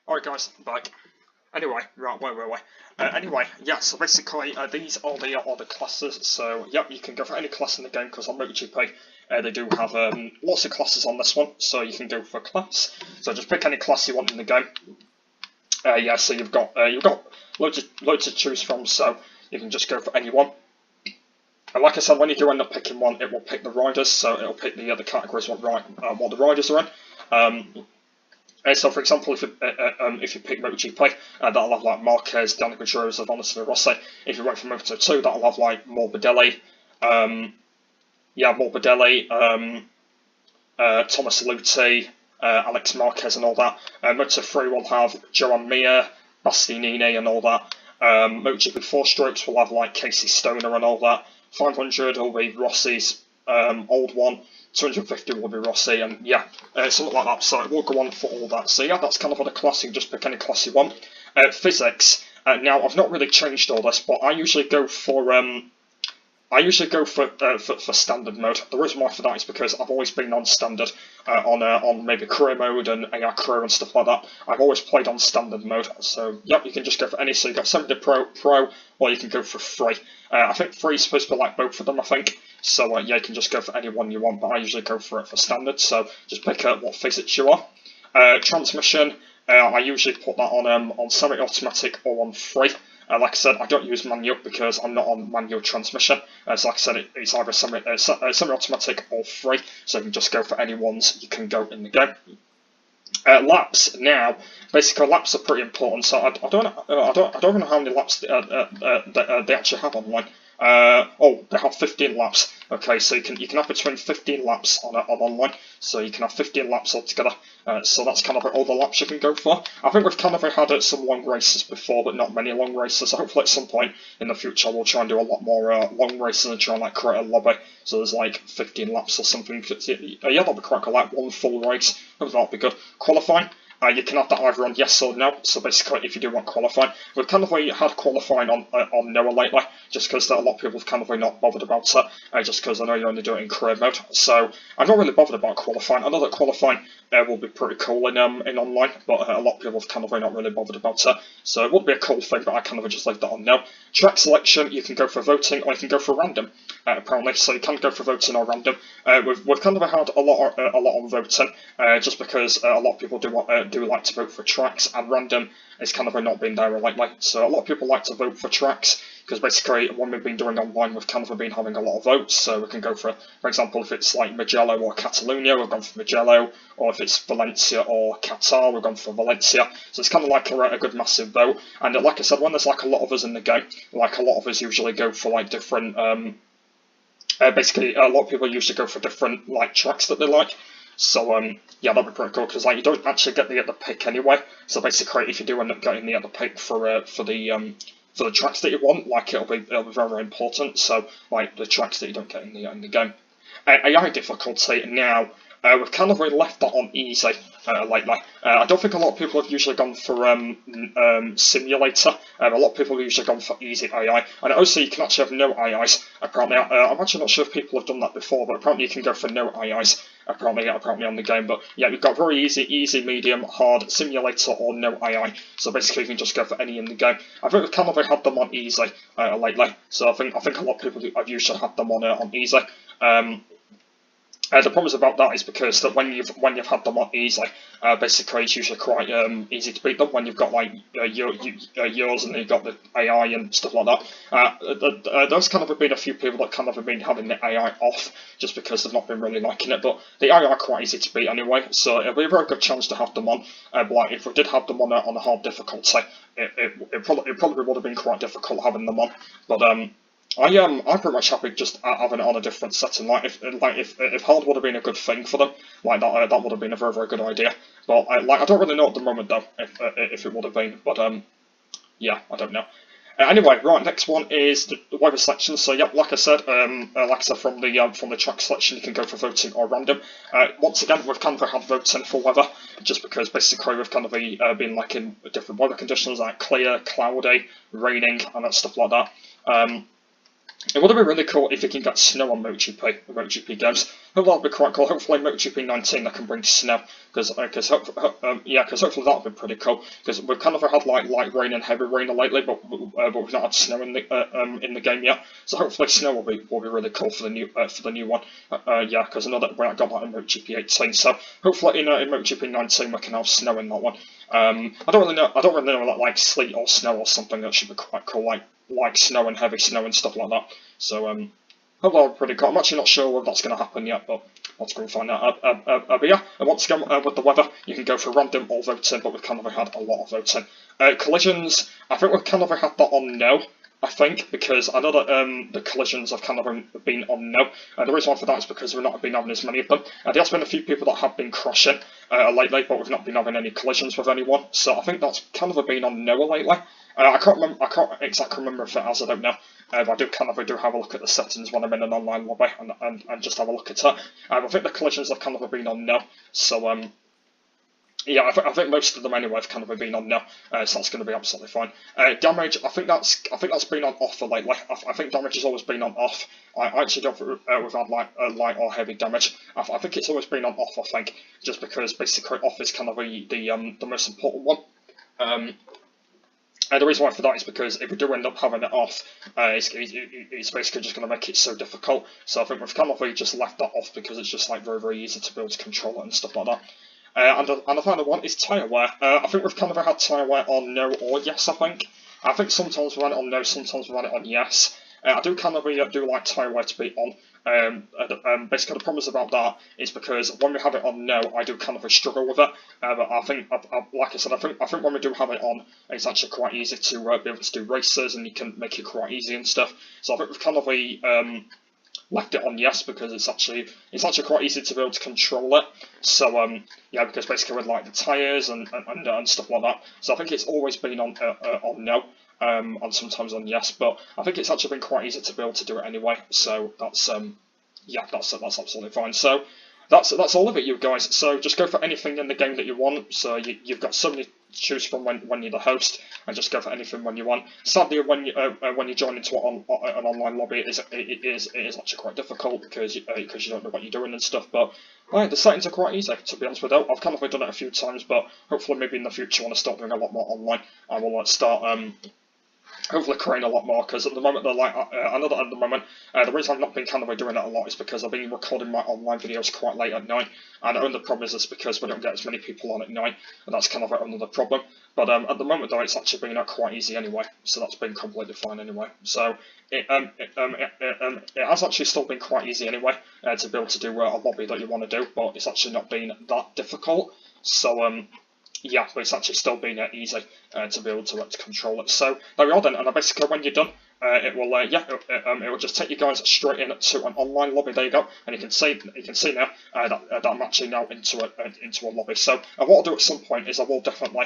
Alright guys, I'm back. Anyway, right, where were we? Anyway, yeah, so basically, these are the classes, so, yep, you can go for any class in the game, because on MotoGP, they do have lots of classes on this one, so you can go for a class. So just pick any class you want in the game. Yeah, so you've got loads to choose from, so you can just go for any one. And like I said, when you do end up picking one, it will pick the riders, so it'll pick the other categories what the riders are in. So, for example, if you pick MotoGP, that'll have like Marquez, Dani Pedrosa, Valentino Rossi. If you went for Moto2, that'll have like Morbidelli, Thomas Luthi, Alex Marquez, and all that. Moto3 will have Joan Mir, Bastianini, and all that. MotoGP 4 strokes will have like Casey Stoner and all that. 500 will be Rossi's old one. 250 will be Rossi, and yeah, something like that, so it will go on for all that. So yeah, that's kind of what a class, you can just pick any class you want. Physics, now I've not really changed all this, but I usually go for standard mode. The reason why for that is because I've always been on standard, on maybe career mode and AI career and stuff like that. I've always played on standard mode, so yep, you can just go for any, so you got 70 Pro, or you can go for free. I think free is supposed to be like both of them, I think. So yeah, you can just go for any one you want, but I usually go for it for standard, so just pick what physics you are. Transmission, I usually put that on semi-automatic or on free. Like I said, I don't use manual because I'm not on manual transmission. So like I said, it's either semi-automatic or free, so you can just go for any ones you can go in the game. Laps, now, basically laps are pretty important, so I don't know how many laps they actually have online. Oh, they have 15 laps. Okay, so you can have between 15 laps on online, so you can have 15 laps altogether. So that's kind of all the laps you can go for. I think we've kind of had some long races before, but not many long races. So hopefully at some point in the future we'll try and do a lot more long races and try and like create a lobby. So there's like 15 laps or something. Yeah, that'll be quite cool. Like one full race. Hopefully that'll be good. Qualifying. You can have that either on yes or no, so basically if you do want qualifying. We've kind of had qualifying on Noah lately, just because a lot of people have kind of not bothered about it, just because I know you only do it in career mode, so I'm not really bothered about qualifying. I know that qualifying will be pretty cool in online, but a lot of people have kind of not really bothered about it, so it would be a cool thing, but I kind of just leave that on now. Track selection, you can go for voting or you can go for random, apparently, so you can go for voting or random. We've kind of had a lot on voting, just because a lot of people do like to vote for tracks, and random is kind of not been there lately. So a lot of people like to vote for tracks, because basically when we've been doing online, we've kind of been having a lot of votes. So we can go for example, if it's like Mugello or Catalonia, we've gone for Mugello, or if it's Valencia or Qatar, we've gone for Valencia. So it's kind of like a good massive vote. And like I said, when there's like a lot of us in the game, like a lot of us usually go for like different. Basically, a lot of people usually go for different like tracks that they like. So yeah, that'd be pretty cool, because like you don't actually get the pick anyway. So basically, if you do end up getting the pick for the tracks that you want, like it'll be very, very important. So like the tracks that you don't get in the game. AI difficulty, now we've kind of left that on easy lately. I don't think a lot of people have usually gone for simulator. A lot of people have usually gone for easy AI, and also you can actually have no AIs. Apparently, I'm actually not sure if people have done that before, but apparently you can go for no AIs. Apparently on the game, but yeah, you've got very easy, medium, hard, simulator, or no AI. So basically, you can just go for any in the game. I think we've kind of had them on easy lately. So I think a lot of people have usually had them on easy. The problems about that is because that when you've had them on easy, basically it's usually quite easy to beat them when you've got like yours and you've got the AI and stuff like that. There's kind of been a few people that kind of have been having the AI off just because they've not been really liking it, but the AI are quite easy to beat anyway, so it'll be a very good chance to have them on. But like if we did have them on a hard difficulty, it probably would have been quite difficult having them on, but I'm pretty much happy just having it on a different setting. Like if hard would have been a good thing for them, like that would have been a very, very good idea. But I don't really know at the moment though if it would have been. But yeah, I don't know. Anyway, right, next one is the weather selection. So yep, like I said from the track selection, you can go for voting or random. Once again, we've kind of had voting for weather, just because basically we've kind of been like in different weather conditions, like clear, cloudy, raining, and that stuff like that. It would have been really cool if you can get snow on MotoGP games. that'll be quite cool. Hopefully MotoGP 19 they can bring snow, because hopefully that'll be pretty cool, because we've kind of had like light rain and heavy rain lately, but we've not had snow in the game yet. So hopefully snow will be really cool for the new one. Because I know that we got that in MotoGP 18. So hopefully in MotoGP 19 we can have snow in that one. I don't really know like sleet or snow or something that should be quite cool, like snow and heavy snow and stuff like that. So hopefully that'll be pretty cool. I'm actually not sure whether that's going to happen yet, but let's go and find out. But yeah, and once again with the weather, you can go for random or voting, but we've kind of had a lot of voting. Collisions, I think we've kind of had that on no. I think, because I know that the collisions have kind of been on no. The reason why for that is because we've not been having as many of them. There has been a few people that have been crashing lately, but we've not been having any collisions with anyone. So I think that's kind of been on no lately. I can't exactly remember if it has, I don't know. But I do have a look at the settings when I'm in an online lobby and just have a look at it. I think the collisions have kind of been on no. So yeah, I think most of them anyway have kind of been on now, so that's going to be absolutely fine. Damage, I think that's been on off for lately. I think damage has always been on off. I actually don't we've had light or heavy damage. I think it's always been on off. I think just because basically off is kind of the most important one. And the reason why for that is because if we do end up having it off, it's basically just going to make it so difficult. So I think we've kind of just left that off because it's just like very easy to be able to control it and stuff like that. And the final one is tyre wear. I think we've kind of had tyre wear on no or yes, I think sometimes we run it on no, sometimes we run it on yes. I do kind of do like tyre wear to be on. Basically the problems about that is because when we have it on no, I do kind of struggle with it. But I think, like I said, I think when we do have it on, it's actually quite easy to be able to do races, and you can make it quite easy and stuff. So I think we've kind of left it on yes because it's actually quite easy to be able to control it. So yeah, because basically with like the tyres and stuff like that. So I think it's always been on no, and sometimes on yes, but I think it's actually been quite easy to be able to do it anyway. So that's yeah, that's absolutely fine. So that's all of it, you guys. So just go for anything in the game that you want. So you've got so many to choose from when you're the host, and just go for anything when you want. Sadly, when you join into an online lobby, it is actually quite difficult because you don't know what you're doing and stuff. But right, the settings are quite easy, to be honest with you. I've kind of done it a few times, but hopefully maybe in the future when I start doing a lot more online, I will start hopefully creating a lot more, because at the moment I know that at the moment the reason I've not been kind of doing it a lot is because I've been recording my online videos quite late at night, and the problem is because we don't get as many people on at night, and that's kind of another problem. But at the moment though, it's actually been quite easy anyway, so that's been completely fine anyway. So it has actually still been quite easy anyway to be able to do a lobby that you want to do, but it's actually not been that difficult. So yeah, but it's actually still been easy to be able to control it. So there we are then, and basically when you're done, it will just take you guys straight into an online lobby. There you go, and you can see now that I'm actually now into a lobby. So what I'll do at some point is I will definitely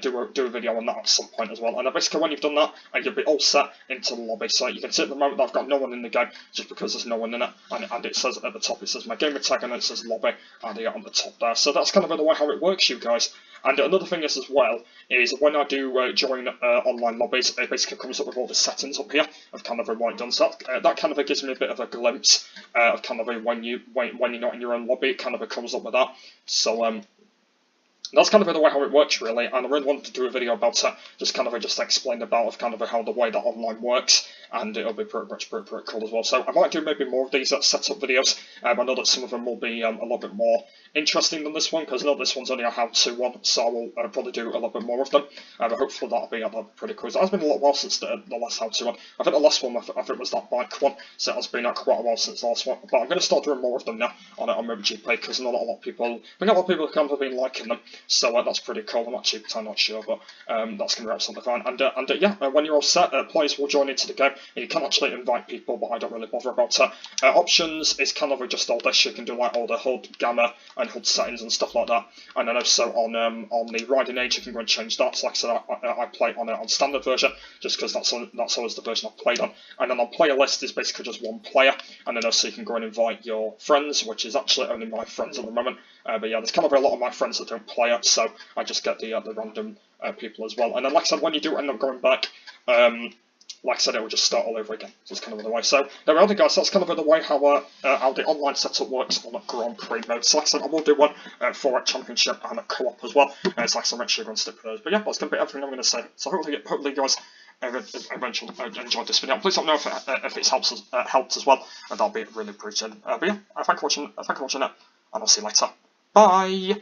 do a video on that at some point as well. And basically when you've done that, you'll be all set into the lobby. So you can see at the moment that I've got no one in the game just because there's no one in it, and it says at the top, it says my gamer tag, and it says lobby, and on the top there. So that's kind of the way how it works, you guys. And another thing is as well is when I do join online lobbies, it basically comes up with all the settings up here of kind of what it done. So that kind of gives me a bit of a glimpse of kind of when you're not in your own lobby, it kind of comes up with that. So that's kind of the way how it works really, and I really wanted to do a video about it, just explain about kind of how the way that online works, and it'll be pretty cool as well. So I might do maybe more of these setup videos. I know that some of them will be a little bit more interesting than this one, because I know this one's only a how-to one, so I will probably do a little bit more of them. But hopefully that'll be pretty cool. So it has been a little while since the last how-to one. I think the last one I think was that bike one, so it has been quite a while since the last one. But I'm going to start doing more of them now on MotoGP, because I know that a lot of people have kind of been liking them. So that's pretty cool. I'm actually not sure, but that's going to be absolutely fine. And yeah, when you're all set, players will join into the game. And you can actually invite people, but I don't really bother about it. Options is kind of just all this. You can do like all the HUD, gamma, and HUD settings and stuff like that. And then also on the riding age, you can go and change that. So like I said, I play on standard version, just because that's always the version I've played on. And then on player list is basically just one player. And then also you can go and invite your friends, which is actually only my friends at the moment. But yeah, there's kind of a lot of my friends that don't play it, so I just get the random people as well. And then like I said, when you do end up going back, like I said, it will just start all over again. So it's kind of the way. So there we are, guys. That's kind of the way how the online setup works on a Grand Prix mode. So like I said, I will do one for a championship and a co-op as well. So like I said, make sure you go and stick with those. But yeah, that's going to be everything I'm going to say. So hopefully you guys eventually enjoyed this video. Please let me know if it's helped as well, and that'll be really appreciated. But yeah, thank you for watching it, and I'll see you later. Bye.